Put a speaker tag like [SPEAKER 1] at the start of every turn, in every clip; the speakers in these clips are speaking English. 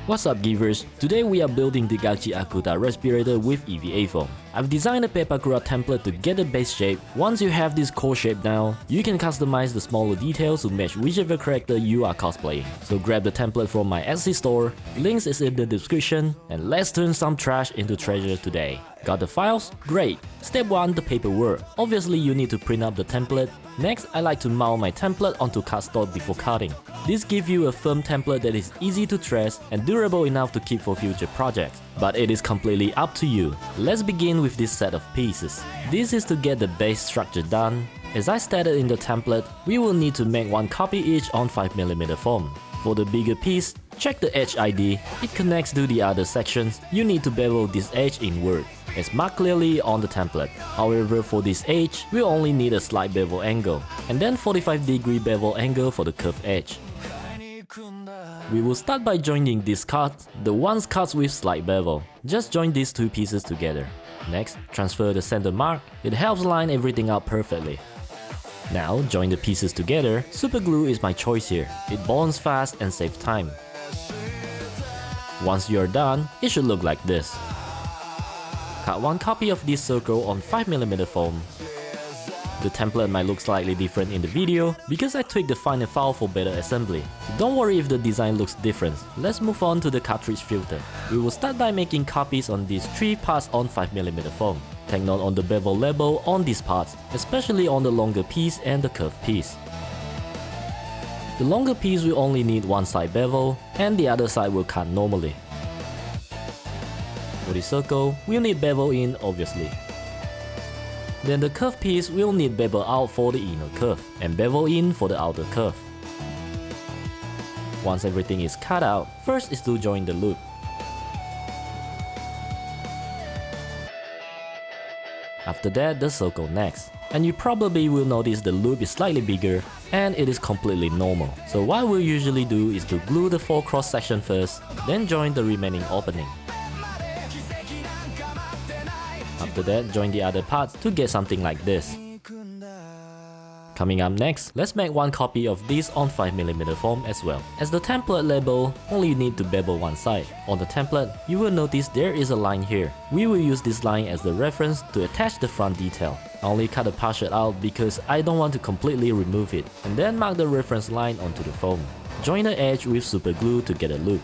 [SPEAKER 1] What's up givers, today we are building the Gachiakuta respirator with EVA foam. I've designed a Pepakura template to get the base shape. Once you have this core shape down, you can customize the smaller details to match whichever character you are cosplaying. So grab the template from my Etsy store, links is in the description, and let's turn some trash into treasure today. Got the files? Great! Step 1, the paperwork. Obviously you need to print up the template. Next, I like to mount my template onto cardstock before cutting. This gives you a firm template that is easy to trace and durable enough to keep for future projects. But it is completely up to you. Let's begin with this set of pieces. This is to get the base structure done. As I stated in the template, we will need to make one copy each on 5mm foam. For the bigger piece, check the edge ID. It connects to the other sections. You need to bevel this edge inward, as marked clearly on the template. However, for this edge, we only need a slight bevel angle, and then 45-degree bevel angle for the curved edge. We will start by joining these cuts, the ones cut with slight bevel. Just join these two pieces together. Next, transfer the center mark. It helps line everything up perfectly. Now, join the pieces together. Super glue is my choice here. It bonds fast and saves time. Once you are done, it should look like this. Cut one copy of this circle on 5mm foam. The template might look slightly different in the video because I tweaked the final file for better assembly. Don't worry if the design looks different. Let's move on to the cartridge filter. We will start by making copies on these 3 parts on 5mm foam. Take note on the bevel level on these parts, especially on the longer piece and the curved piece. The longer piece will only need one side bevel and the other side will cut normally. For the circle, we'll need bevel in obviously. Then the curved piece will need bevel out for the inner curve and bevel in for the outer curve. Once everything is cut out, first is to join the loop. After that, the circle next. And you probably will notice the loop is slightly bigger and it is completely normal. So what we'll usually do is to glue the 4 cross section first, then join the remaining opening. After that, join the other parts to get something like this. Coming up next, let's make one copy of this on 5mm foam as well. As the template label, only you need to bevel one side. On the template, you will notice there is a line here. We will use this line as the reference to attach the front detail. I only cut a partial out because I don't want to completely remove it, and then mark the reference line onto the foam. Join the edge with super glue to get a loop.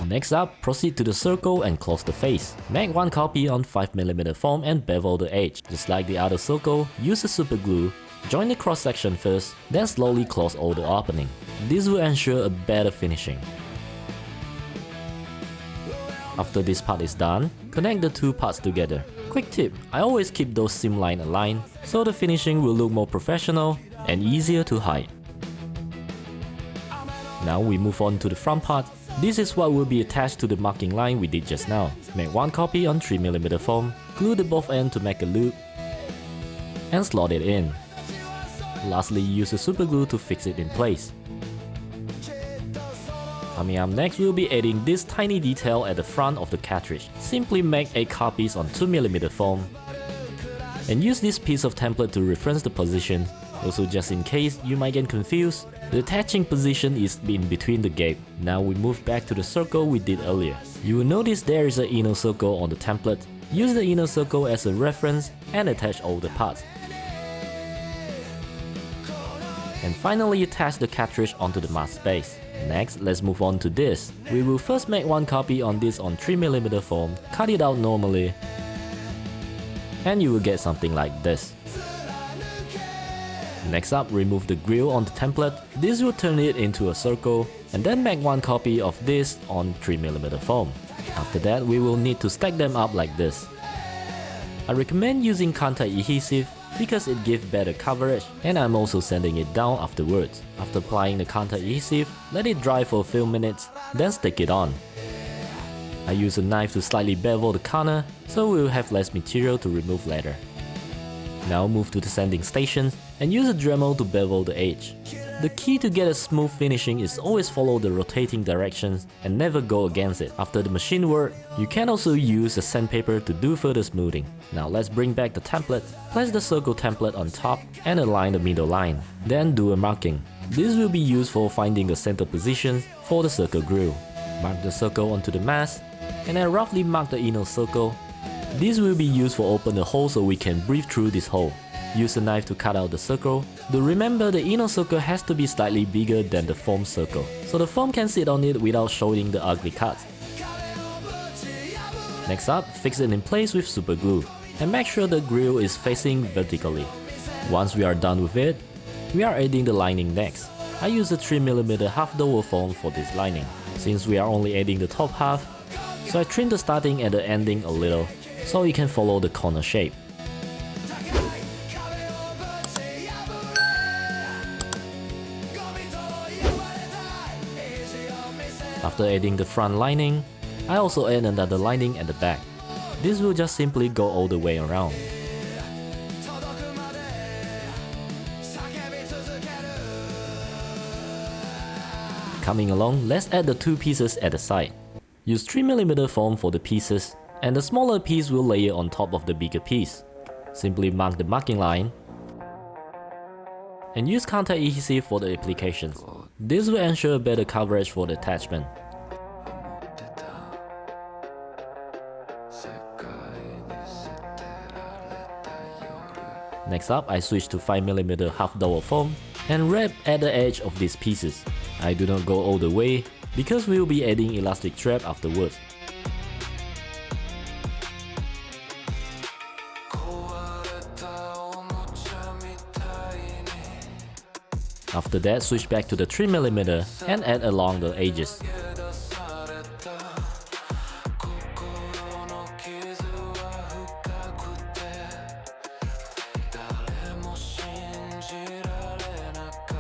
[SPEAKER 1] Next up, proceed to the circle and close the face. Make one copy on 5mm foam and bevel the edge. Just like the other circle, use the super glue. Join the cross section first, then slowly close all the opening. This will ensure a better finishing. After this part is done, connect the 2 parts together. Quick tip, I always keep those seam lines aligned, so the finishing will look more professional and easier to hide. Now we move on to the front part. This is what will be attached to the marking line we did just now. Make one copy on 3mm foam, glue the both ends to make a loop, and slot it in. Lastly, use a super glue to fix it in place. Coming up next, we'll be adding this tiny detail at the front of the cartridge. Simply make 8 copies on 2mm foam, and use this piece of template to reference the position. Also, just in case you might get confused, the attaching position is in between the gap. Now we move back to the circle we did earlier. You will notice there is an inner circle on the template. Use the inner circle as a reference and attach all the parts. And finally attach the cartridge onto the mask base. Next, let's move on to this. We will first make one copy on this on 3mm foam, cut it out normally, and you will get something like this. Next up, remove the grill on the template. This will turn it into a circle, and then make one copy of this on 3mm foam. After that, we will need to stack them up like this. I recommend using contact adhesive because it gives better coverage, and I'm also sanding it down afterwards. After applying the contact adhesive, let it dry for a few minutes, then stick it on. I use a knife to slightly bevel the corner, so we will have less material to remove later. Now move to the sanding station and use a Dremel to bevel the edge. The key to get a smooth finishing is always follow the rotating directions and never go against it. After the machine work, you can also use a sandpaper to do further smoothing. Now let's bring back the template. Place the circle template on top and align the middle line. Then do a marking. This will be used for finding the center positions for the circle grill. Mark the circle onto the mask and then roughly mark the inner circle. This will be used for open the hole so we can breathe through this hole. Use a knife to cut out the circle. Do remember the inner circle has to be slightly bigger than the foam circle, so the foam can sit on it without showing the ugly cuts. Next up, fix it in place with super glue and make sure the grill is facing vertically. Once we are done with it, we are adding the lining next. I use a 3mm half dowel foam for this lining. Since we are only adding the top half, so I trim the starting and the ending a little so you can follow the corner shape. After adding the front lining, I also add another lining at the back. This will just simply go all the way around. Coming along, let's add the two pieces at the side. Use 3mm foam for the pieces, and the smaller piece will layer on top of the bigger piece. Simply mark the marking line and use contact adhesive for the applications. This will ensure better coverage for the attachment. Next up, I switch to 5mm half dowel foam and wrap at the edge of these pieces. I do not go all the way because we will be adding elastic strap afterwards. After that, switch back to the 3mm and add along the edges.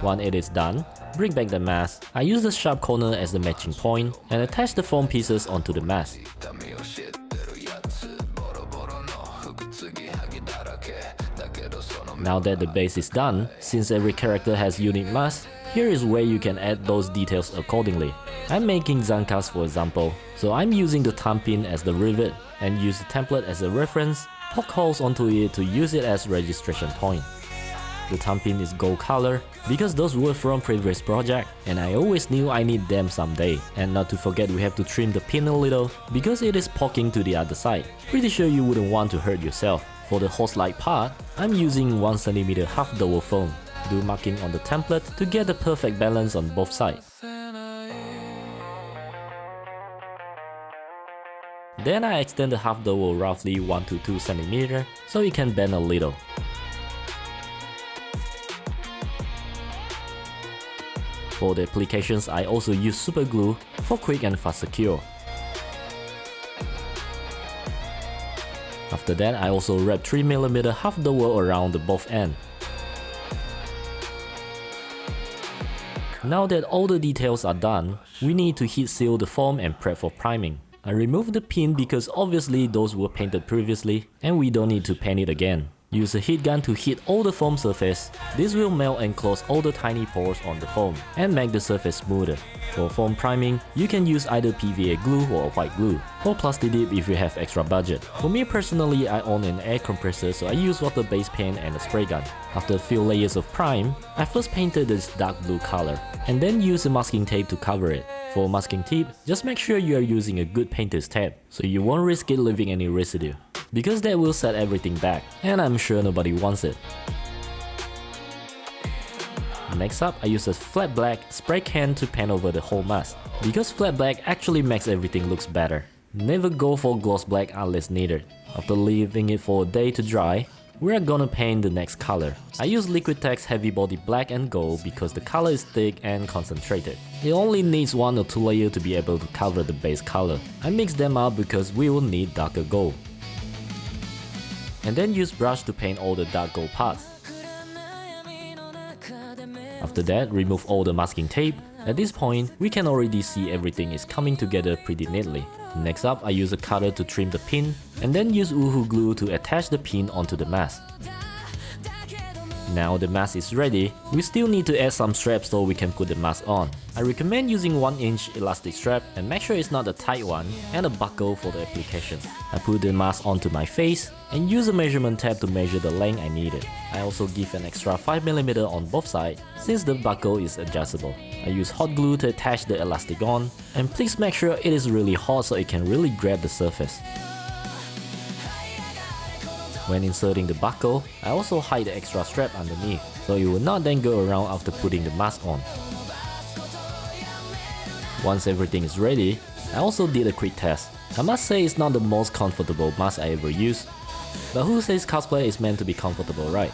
[SPEAKER 1] Once it is done, bring back the mask. I use the sharp corner as the matching point and attach the foam pieces onto the mask. Now that the base is done, since every character has unique masks, here is where you can add those details accordingly. I'm making zankas for example, so I'm using the thumb pin as the rivet and use the template as a reference, poke holes onto it to use it as registration point. The thumb pin is gold color because those were from previous project and I always knew I need them someday. And not to forget we have to trim the pin a little because it is poking to the other side. Pretty sure you wouldn't want to hurt yourself. For the hose-like part, I'm using 1cm half dowel foam. Do marking on the template to get the perfect balance on both sides. Then I extend the half dowel roughly 1 to 2 cm so it can bend a little. For the applications, I also use super glue for quick and fast secure. After that, I also wrap 3mm half dowel around the both ends. Now that all the details are done, we need to heat seal the foam and prep for priming. I removed the pin because obviously those were painted previously and we don't need to paint it again. Use a heat gun to heat all the foam surface. This will melt and close all the tiny pores on the foam and make the surface smoother. For foam priming, you can use either PVA glue or white glue, or plastic dip if you have extra budget. For me personally, I own an air compressor, so I use water-based paint and a spray gun. After a few layers of prime, I first painted this dark blue color, and then use a masking tape to cover it. For masking tape, just make sure you are using a good painter's tape, so you won't risk it leaving any residue, because that will set everything back, and I'm sure nobody wants it. Next up, I use a flat black spray can to paint over the whole mask, because flat black actually makes everything looks better. Never go for gloss black unless needed. After leaving it for a day to dry, we are gonna paint the next color. I use Liquitex heavy body black and gold because the color is thick and concentrated. It only needs 1 or 2 layers to be able to cover the base color. I mix them up because we will need darker gold. And then use brush to paint all the dark gold parts. After that, remove all the masking tape. At this point, we can already see everything is coming together pretty neatly. Next up, I use a cutter to trim the pin, and then use Uhu glue to attach the pin onto the mask. Now the mask is ready, we still need to add some straps so we can put the mask on. I recommend using 1-inch elastic strap and make sure it's not a tight one, and a buckle for the application. I put the mask onto my face and use a measurement tape to measure the length I needed. I also give an extra 5mm on both sides since the buckle is adjustable. I use hot glue to attach the elastic on, and please make sure it is really hot so it can really grab the surface. When inserting the buckle, I also hide the extra strap underneath, so it will not then go around after putting the mask on. Once everything is ready, I also did a quick test. I must say it's not the most comfortable mask I ever used, but who says cosplay is meant to be comfortable, right?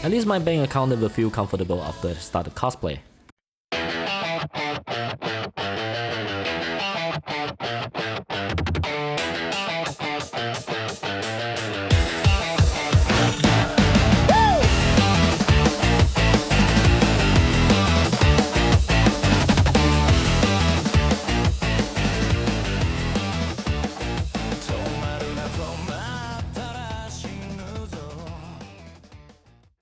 [SPEAKER 1] At least my bank account never feel comfortable after I started cosplay.